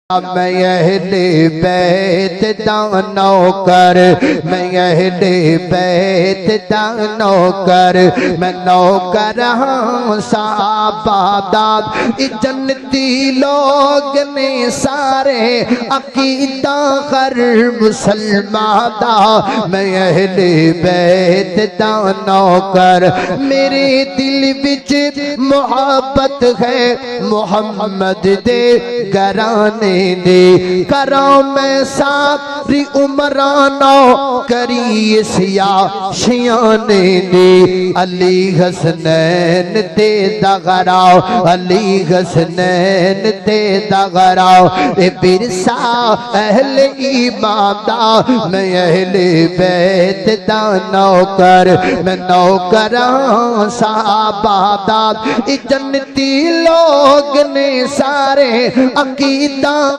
मैं अहले बैत दा नौकर, मैं अहले बैत दा नौकर, मैं नौकर हाँ साबादात जन्नती लोग ने सारे अकीदा हर मुसलमान दा। मैं अहले बैत दा नौकर, मेरे दिल विच मोहब्बत है मुहम्मद दे घराने दे। करो मैं सारी उमराना करी सियाने दे। अली हसनैन दे दगराओ, अली हसनैन दे दगराओ। ए बिरसा अहले इबादा, मैं अहले बैत दा नौकर, मैं नौकर साबादात जन्नती लोग ने सारे अकीदा